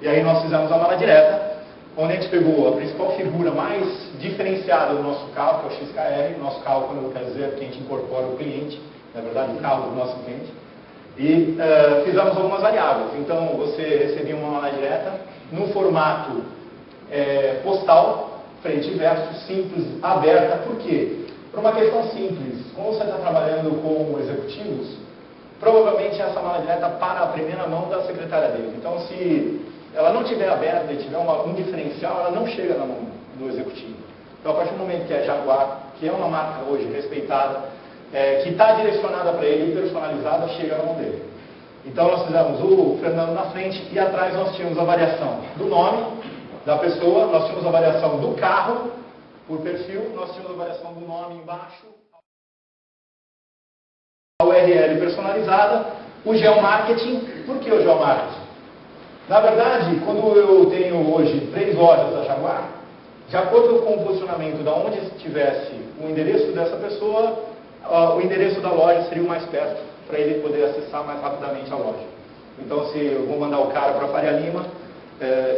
E aí nós fizemos a mala direta, onde a gente pegou a principal figura mais diferenciada do nosso carro, que é o XKR. Nosso carro, quando eu quero dizer, que a gente incorpora o cliente, na verdade o carro do nosso cliente. E fizemos algumas variáveis. Então você recebia uma mala direta no formato postal, frente e verso, simples, aberta. Por quê? Por uma questão simples. Como você está trabalhando com executivos, provavelmente essa mala direta para a primeira mão da secretária dele. Então, se ela não estiver aberta e tiver um diferencial, ela não chega na mão do executivo. Então, a partir do momento que é Jaguar, que é uma marca hoje respeitada, que está direcionada para ele e personalizada, chega na mão dele. Então, nós fizemos o Fernando na frente e atrás nós tínhamos a variação do nome da pessoa, nós tínhamos a variação do carro por perfil, nós tínhamos a variação do nome embaixo, a URL personalizada, o geomarketing. Por que o geomarketing? Na verdade, quando eu tenho hoje 3 lojas da Jaguar, de acordo com o posicionamento de onde estivesse o endereço dessa pessoa, o endereço da loja seria o mais perto, para ele poder acessar mais rapidamente a loja. Então, se eu vou mandar o cara para Faria Lima,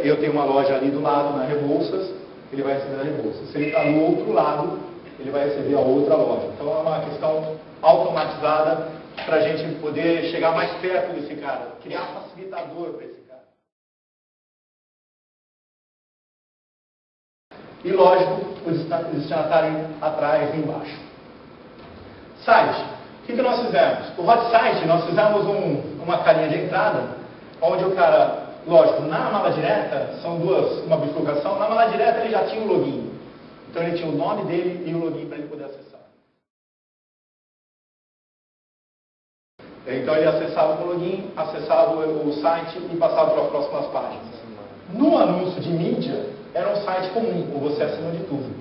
eu tenho uma loja ali do lado, na Rebouças, ele vai receber a Rebouças. Se ele está no outro lado, ele vai receber a outra loja. Então, é uma questão automatizada para a gente poder chegar mais perto desse cara, criar facilitador para esse cara. E, lógico, os destinatários atrás e embaixo. Site. O que nós fizemos? O hot site, nós fizemos uma carinha de entrada, onde o cara, lógico, na mala direta, são uma bifurcação, na mala direta ele já tinha o login. Então ele tinha o nome dele e o login para ele poder acessar. Então ele acessava com o login, acessava o site e passava para as próximas páginas. No anúncio de mídia, era um site comum, o Você Acima de Tudo.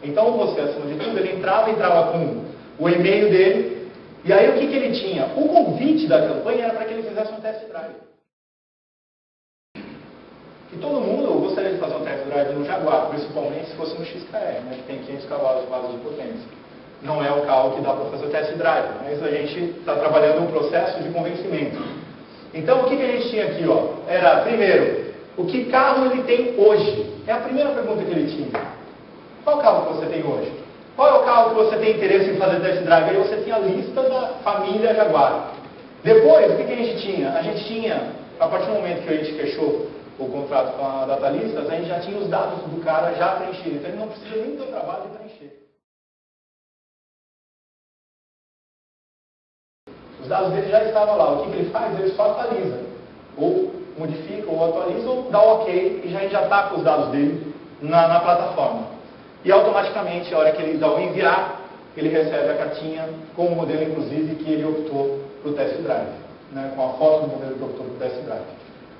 Então o Você Acima de Tudo, ele entrava com o e-mail dele, e aí o que ele tinha? O convite da campanha era para que ele fizesse um test drive. E todo mundo gostaria de fazer um test drive no Jaguar, principalmente se fosse no XKR, né, que tem 500 cavalos de base de potência. Não é o carro que dá para fazer o test drive, mas a gente está trabalhando um processo de convencimento. Então, o que a gente tinha aqui? Era, primeiro, o que carro ele tem hoje? É a primeira pergunta que ele tinha. Qual carro que você tem hoje? Qual é o carro que você tem interesse em fazer test drive? Aí você tinha a lista da família Jaguar. Depois, o que a gente tinha? A gente tinha, a partir do momento que a gente fechou o contrato com a Datalistas, a gente já tinha os dados do cara já preenchidos. Então ele não precisa nem do trabalho de preencher. Os dados dele já estavam lá. O que ele faz? Ele só atualiza. Ou modifica, ou atualiza, ou dá o ok, e a gente já está com os dados dele na plataforma. E automaticamente, a hora que ele dá o enviar, ele recebe a cartinha com o modelo, inclusive, que ele optou para o test drive. Né, com a foto do modelo que optou para o test drive.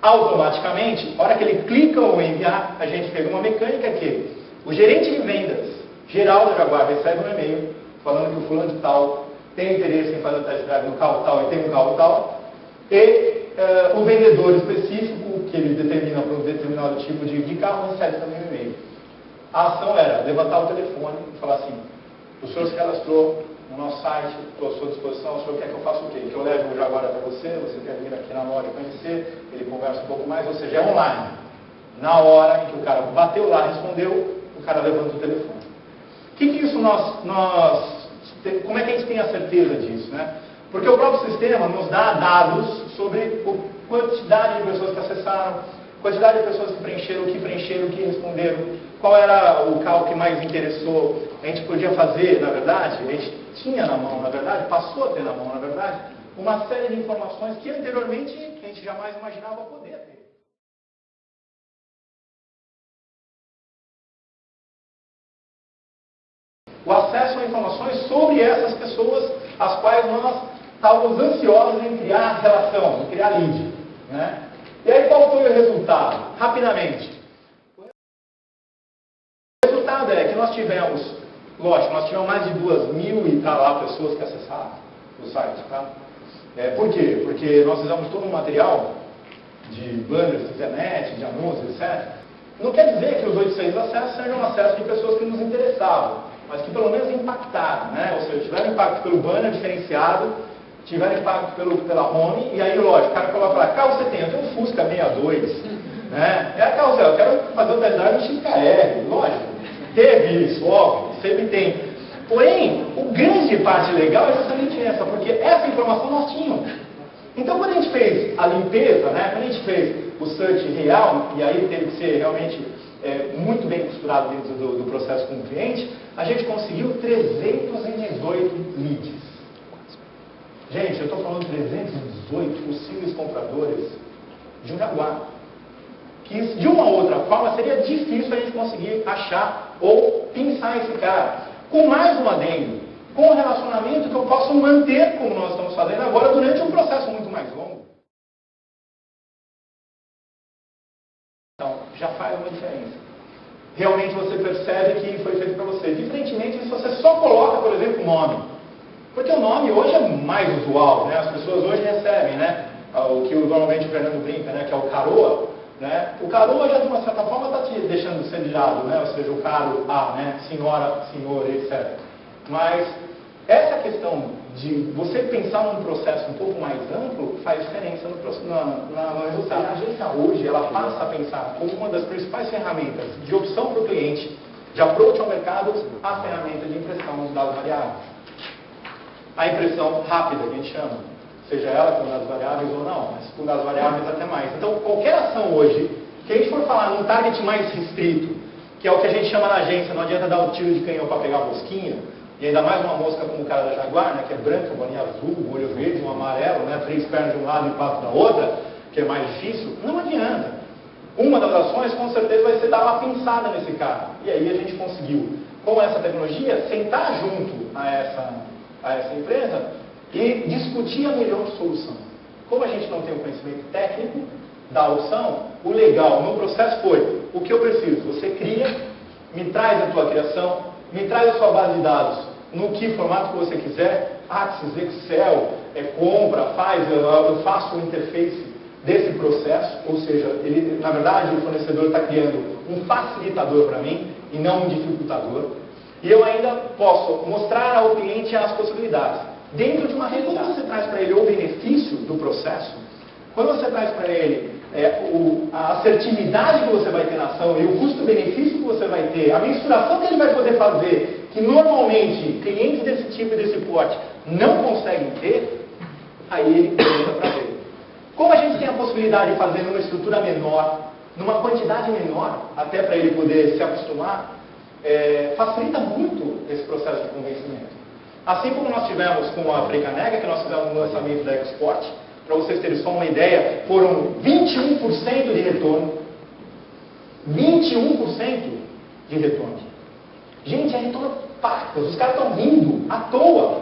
Automaticamente, a hora que ele clica o enviar, a gente pega uma mecânica que o gerente de vendas geral da Jaguar recebe um e-mail falando que o fulano de tal tem interesse em fazer o test drive no carro tal e tem um carro tal, e o vendedor específico, que ele determina para um determinado tipo de carro, recebe também um e-mail. A ação era levantar o telefone e falar assim: o senhor se cadastrou no nosso site, estou à sua disposição, o senhor quer que eu faça o quê? Que eu leve o Jaguar até você quer vir aqui na loja conhecer, ele conversa um pouco mais, ou seja, é online. Na hora em que o cara bateu lá, respondeu, o cara levanta o telefone. O que isso como é que a gente tem a certeza disso, né? Porque o próprio sistema nos dá dados sobre a quantidade de pessoas que acessaram, quantidade de pessoas que preencheram, o que responderam, qual era o carro que mais interessou. A gente podia fazer, na verdade, a gente tinha na mão, na verdade, passou a ter na mão, na verdade, uma série de informações que anteriormente a gente jamais imaginava poder ter. O acesso a informações sobre essas pessoas, as quais nós estávamos ansiosos em criar relação, em criar lead, né? E aí qual foi o resultado? Rapidamente. O resultado é que nós tivemos, lógico, nós tivemos mais de 2.000 e para lá pessoas que acessaram o site, tá? Por quê? Porque nós fizemos todo um material de banners de internet, de anúncios, etc. Não quer dizer que os 800 acessos sejam acessos de pessoas que nos interessavam, mas que pelo menos impactaram, né? Ou seja, tiveram impacto pelo banner diferenciado, tiveram impacto pela home, e aí, lógico, o cara coloca lá, carro você tem? Eu tenho um Fusca 62, Né? É aquela coisa, eu quero fazer o test drive no XKR, lógico. Teve isso, óbvio, sempre tem. Porém, o grande parte legal é justamente essa, porque essa informação nós tínhamos. Então, quando a gente fez a limpeza, né, quando a gente fez o search real, e aí teve que ser realmente muito bem costurado dentro do processo com o cliente, a gente conseguiu 318 leads. Gente, eu estou falando de 318 possíveis compradores de um Jaguar. Que de uma ou outra forma seria difícil a gente conseguir achar ou pensar esse cara. Com mais um adendo, com um relacionamento que eu posso manter, como nós estamos fazendo agora, durante um processo muito mais longo. Então, já faz uma diferença. Realmente você percebe que foi feito para você. Diferentemente se você só coloca, por exemplo, o nome. Porque o nome hoje é mais usual, né? As pessoas hoje recebem, né? O que normalmente o Fernando brinca, né? Que é o caroa. Né? O caroa já de uma certa forma está te deixando sediado, né? Ou seja, o caro A, né? Senhora, senhor, etc. Mas essa questão de você pensar num processo um pouco mais amplo faz diferença no resultado. A agência hoje ela passa a pensar como uma das principais ferramentas de opção para o cliente, de approach ao mercado, a ferramenta de impressão dos dados variáveis. A impressão rápida, que a gente chama. Seja ela com dados variáveis ou não, mas com dados variáveis até mais. Então, qualquer ação hoje, que a gente for falar num target mais restrito, que é o que a gente chama na agência, não adianta dar um tiro de canhão para pegar a mosquinha, e ainda mais uma mosca como o cara da Jaguar, né, que é branca, bolinha azul, olho verde, um amarelo, né, 3 pernas de um lado e 4 da outra, que é mais difícil, não adianta. Uma das ações, com certeza, vai ser dar uma pinçada nesse cara. E aí a gente conseguiu, com essa tecnologia, sentar junto a essa empresa e discutir a melhor solução. Como a gente não tem o conhecimento técnico da opção, o legal no processo foi, o que eu preciso? Você cria, me traz a tua criação, me traz a sua base de dados, no que formato que você quiser, Axis, Excel, compra, faz, eu faço o interface desse processo, ou seja, ele, na verdade o fornecedor está criando um facilitador para mim e não um dificultador, e eu ainda posso mostrar ao cliente as possibilidades. Dentro de uma realidade. Quando você traz para ele o benefício do processo, quando você traz para ele a assertividade que você vai ter na ação e o custo-benefício que você vai ter, a mensuração que ele vai poder fazer, que normalmente clientes desse tipo e desse porte não conseguem ter, aí ele entra para ele. Como a gente tem a possibilidade de fazer numa estrutura menor, numa quantidade menor, até para ele poder se acostumar, facilita muito esse processo de convencimento. Assim como nós tivemos com a Frecanega, que nós fizemos no lançamento da Export, para vocês terem só uma ideia, foram 21% de retorno. 21% de retorno. Gente, é retorno pacas, os caras estão rindo à toa.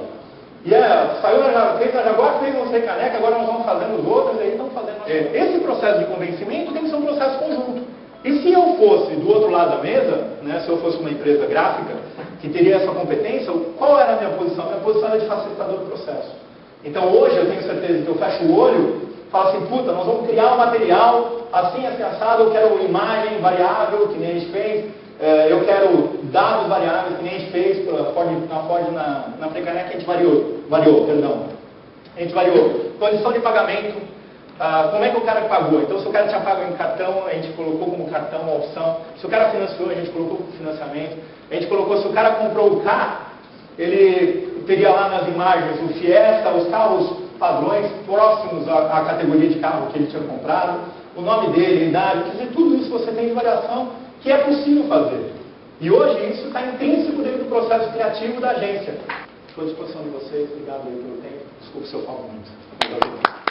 E fez a Jaguar, fez uma Frecanega, agora nós vamos fazendo os outros, e aí estão fazendo. Esse processo de convencimento tem que ser um processo conjunto. E se eu fosse do outro lado da mesa, né, se eu fosse uma empresa gráfica, que teria essa competência, qual era a minha posição? Minha posição era de facilitador do processo. Então hoje eu tenho certeza que eu fecho o olho, falo assim, puta, nós vamos criar um material assim, assado, eu quero imagem variável, que nem a gente fez, eu quero dados variáveis, que nem a gente fez na Ford, na Frecanec, a gente variou. A gente variou condição de pagamento, como é que o cara pagou? Então, se o cara tinha pago em cartão, a gente colocou como cartão a opção. Se o cara financiou, a gente colocou como financiamento. A gente colocou, se o cara comprou o carro, ele teria lá nas imagens o Fiesta, os carros padrões próximos à categoria de carro que ele tinha comprado, o nome dele, a idade, quer dizer, tudo isso você tem de variação que é possível fazer. E hoje isso está intrínseco dentro do processo criativo da agência. Estou à disposição de vocês, obrigado aí pelo tempo. Desculpe se eu falo muito.